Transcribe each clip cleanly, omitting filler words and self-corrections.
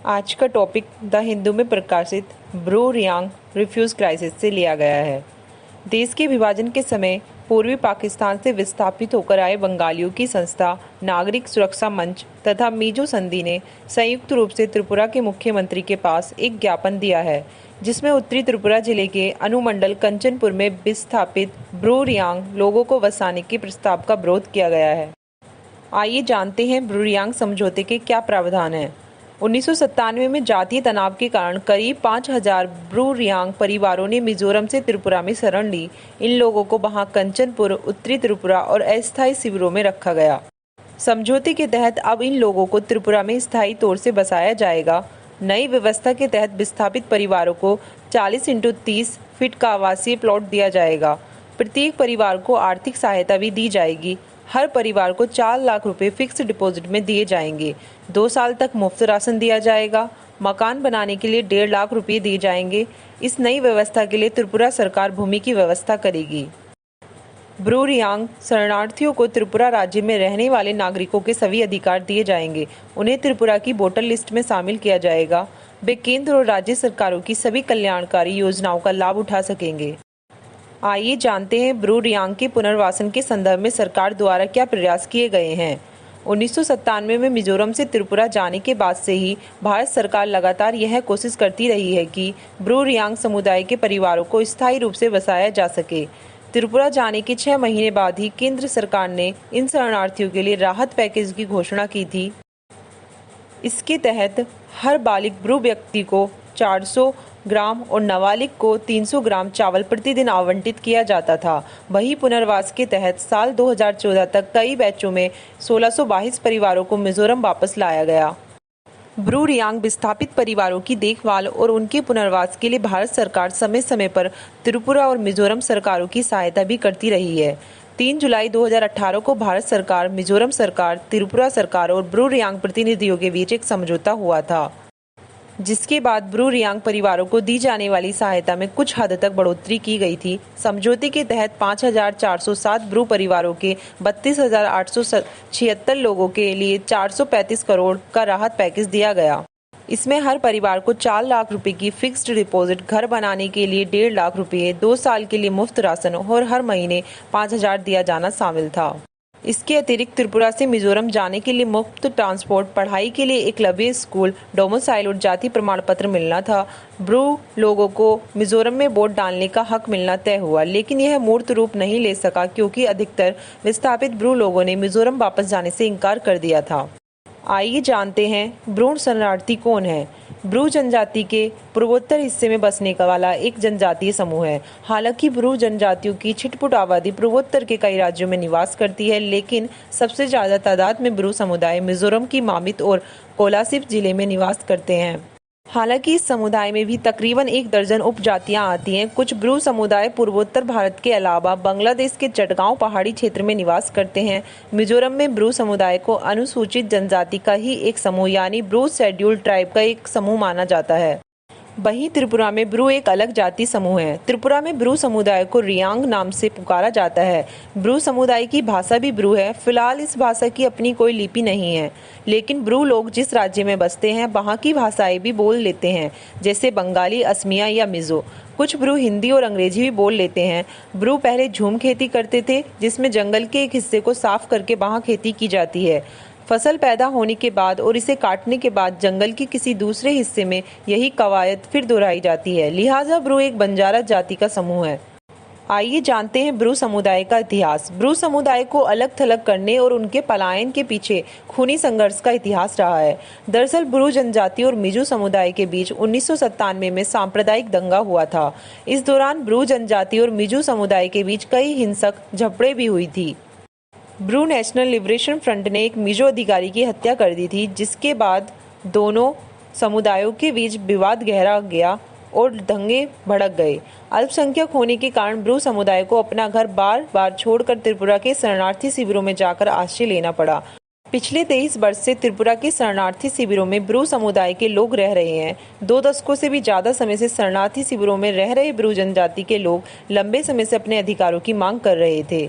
आज का topic the Hindu में प्रकाशित ब्रू रियांग रिफ्यूज क्राइसिस से लिया गया है। देश के विभाजन के समय पूर्वी पाकिस्तान से विस्थापित होकर आए बंगालियों की संस्था नागरिक सुरक्षा मंच तथा मीजो संधि ने संयुक्त रूप से त्रिपुरा के मुख्यमंत्री के पास एक ज्ञापन दिया है, जिसमें उत्तरी त्रिपुरा जिले के अनुमंडल कंचनपुर में विस्थापित ब्रू रियांग लोगों को बसाने के प्रस्ताव का विरोध किया गया है। आइए जानते हैं ब्रू रियांग समझौते के क्या प्रावधान हैं। 1997 में जातीय तनाव के कारण करीब 5000 ब्रू रियांग परिवारों ने मिजोरम से त्रिपुरा में शरण ली। इन लोगों को वहां कंचनपुर, उत्तरी त्रिपुरा और अस्थायी शिविरों में रखा गया। समझौते के तहत अब इन लोगों को त्रिपुरा में स्थायी तौर से बसाया जाएगा। नई व्यवस्था के तहत विस्थापित परिवारों को 40x30 फीट का आवासीय प्लॉट दिया जाएगा। प्रत्येक परिवार को आर्थिक सहायता भी दी जाएगी। हर परिवार को 4 लाख रुपए फिक्स डिपॉजिट में दिए जाएंगे। 2 साल तक मुफ्त राशन दिया जाएगा। मकान बनाने के लिए 1.5 लाख रुपए दिए जाएंगे। इस नई व्यवस्था के लिए त्रिपुरा सरकार भूमि की व्यवस्था करेगी। ब्रू रियांग शरणार्थियों को त्रिपुरा राज्य में रहने वाले नागरिकों के सभी अधिकार दिए जाएंगे। उन्हें त्रिपुरा की वोटर लिस्ट में शामिल किया जाएगा। वे केंद्र और राज्य सरकारों की सभी कल्याणकारी योजनाओं का लाभ उठा सकेंगे। आइए जानते हैं ब्रू रियांग के पुनर्वासन के संदर्भ में सरकार द्वारा क्या प्रयास किए गए हैं। 1997 में मिजोरम से त्रिपुरा जाने के बाद से ही भारत सरकार लगातार यह कोशिश करती रही है कि ब्रू रियांग समुदाय के परिवारों को स्थायी रूप से बसाया जा सके। त्रिपुरा जाने के 6 महीने बाद ही केंद्र सरकार ने इन शरणार्थियों के लिए राहत पैकेज की घोषणा की थी। इसके तहत हर बालिग ब्रू व्यक्ति को 400 ग्राम और नाबालिग को 300 ग्राम चावल प्रतिदिन आवंटित किया जाता था। वहीं पुनर्वास के तहत साल 2014 तक कई बैचों में 1622 परिवारों को मिजोरम वापस लाया गया। ब्रू रियांग विस्थापित परिवारों की देखभाल और उनके पुनर्वास के लिए भारत सरकार समय समय पर त्रिपुरा और मिजोरम सरकारों की सहायता भी करती रही है। 3 जुलाई 2018 को भारत सरकार, मिजोरम सरकार, त्रिपुरा सरकार और ब्रू रियांग प्रतिनिधियों के बीच एक समझौता हुआ था, जिसके बाद ब्रू रियांग परिवारों को दी जाने वाली सहायता में कुछ हद तक बढ़ोतरी की गई थी। समझौते के तहत 5407 ब्रू परिवारों के 32,876 लोगों के लिए 435 करोड़ का राहत पैकेज दिया गया। इसमें हर परिवार को 4 लाख रुपए की फिक्स्ड डिपॉजिट, घर बनाने के लिए 1.5 लाख रुपए, 2 साल के लिए मुफ्त राशन और हर महीने 5000 दिया जाना शामिल था। इसके अतिरिक्त त्रिपुरा से मिजोरम जाने के लिए मुफ्त ट्रांसपोर्ट, पढ़ाई के लिए एकलव्य स्कूल, डोमिसाइल और जाति प्रमाण पत्र मिलना था। ब्रू लोगों को मिजोरम में वोट डालने का हक मिलना तय हुआ, लेकिन यह मूर्त रूप नहीं ले सका क्योंकि अधिकतर विस्थापित ब्रू लोगों ने मिजोरम वापस जाने से इनकार कर दिया था। आइए जानते हैं ब्रू शरणार्थी कौन है। ब्रू जनजाति के पूर्वोत्तर हिस्से में बसने वाला एक जनजातीय समूह है। हालांकि ब्रू जनजातियों की छिटपुट आबादी पूर्वोत्तर के कई राज्यों में निवास करती है, लेकिन सबसे ज्यादा तादाद में ब्रू समुदाय मिजोरम की मामित और कोलासिब जिले में निवास करते हैं। हालांकि इस समुदाय में भी तकरीबन 1 दर्जन उपजातियां आती हैं। कुछ ब्रू समुदाय पूर्वोत्तर भारत के अलावा बांग्लादेश के चटगांव पहाड़ी क्षेत्र में निवास करते हैं। मिजोरम में ब्रू समुदाय को अनुसूचित जनजाति का ही एक समूह यानी ब्रू शेड्यूल्ड ट्राइब का एक समूह माना जाता है। वहीं त्रिपुरा में ब्रू एक अलग जाति समूह है। त्रिपुरा में ब्रू समुदाय को रियांग नाम से पुकारा जाता है। ब्रू समुदाय की भाषा भी ब्रू है। फिलहाल इस भाषा की अपनी कोई लिपि नहीं है, लेकिन ब्रू लोग जिस राज्य में बसते हैं वहाँ की भाषाएं भी बोल लेते हैं, जैसे बंगाली, असमिया या मिजो। कुछ ब्रू हिंदी और अंग्रेजी भी बोल लेते हैं। ब्रू पहले झूम खेती करते थे, जिसमें जंगल के एक हिस्से को साफ करके वहाँ खेती की जाती है। फसल पैदा होने के बाद और इसे काटने के बाद जंगल के किसी दूसरे हिस्से में यही कवायद फिर दोहराई जाती है। लिहाजा ब्रू एक बंजारा जाति का समूह है। आइए जानते हैं ब्रू समुदाय का इतिहास। ब्रू समुदाय को अलग थलग करने और उनके पलायन के पीछे खूनी संघर्ष का इतिहास रहा है। दरअसल ब्रू जनजाति और मिजो समुदाय के बीच 1997 में सांप्रदायिक दंगा हुआ था। इस दौरान ब्रू जनजाति और मिजो समुदाय के बीच कई हिंसक झड़पें भी हुई थी। ब्रू नेशनल लिबरेशन फ्रंट ने एक मिजो अधिकारी की हत्या कर दी थी, जिसके बाद दोनों समुदायों के बीच विवाद गहरा गया और दंगे भड़क गए। अल्पसंख्यक होने के कारण ब्रू समुदाय को अपना घर बार बार छोड़कर त्रिपुरा के शरणार्थी शिविरों में जाकर आश्रय लेना पड़ा। पिछले 23 वर्ष से त्रिपुरा के शरणार्थी शिविरों में ब्रू समुदाय के लोग रह रहे हैं। 2 दशकों से भी ज्यादा समय से शरणार्थी शिविरों में रह रहे ब्रू जनजाति के लोग लंबे समय से अपने अधिकारों की मांग कर रहे थे।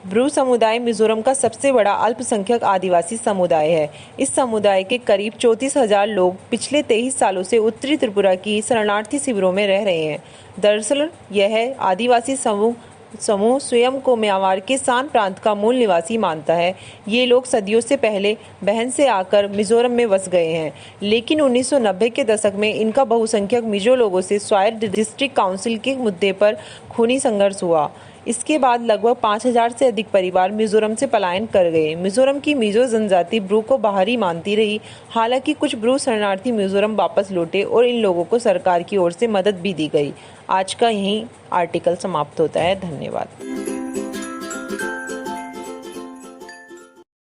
ब्रू समुदाय मिजोरम का सबसे बड़ा अल्पसंख्यक आदिवासी समुदाय है। इस समुदाय के करीब 34,000 लोग पिछले 23 सालों से उत्तरी त्रिपुरा की शरणार्थी शिविरों में रह रहे हैं। दरअसल यह आदिवासी समूह स्वयं को म्यांमार के शान प्रांत का मूल निवासी मानता है। ये लोग सदियों से पहले बहन से आकर मिजोरम में बस गए हैं, लेकिन 1990 के दशक में इनका बहुसंख्यक मिजो लोगों से स्वायत्त डिस्ट्रिक्ट काउंसिल के मुद्दे पर खूनी संघर्ष हुआ। इसके बाद लगभग 5,000 से अधिक परिवार मिजोरम से पलायन कर गए। मिजोरम की मिजो जनजाति ब्रू को बाहरी मानती रही। हालांकि कुछ ब्रू शरणार्थी मिजोरम वापस लौटे और इन लोगों को सरकार की ओर से मदद भी दी गई। आज का यही आर्टिकल समाप्त होता है। धन्यवाद।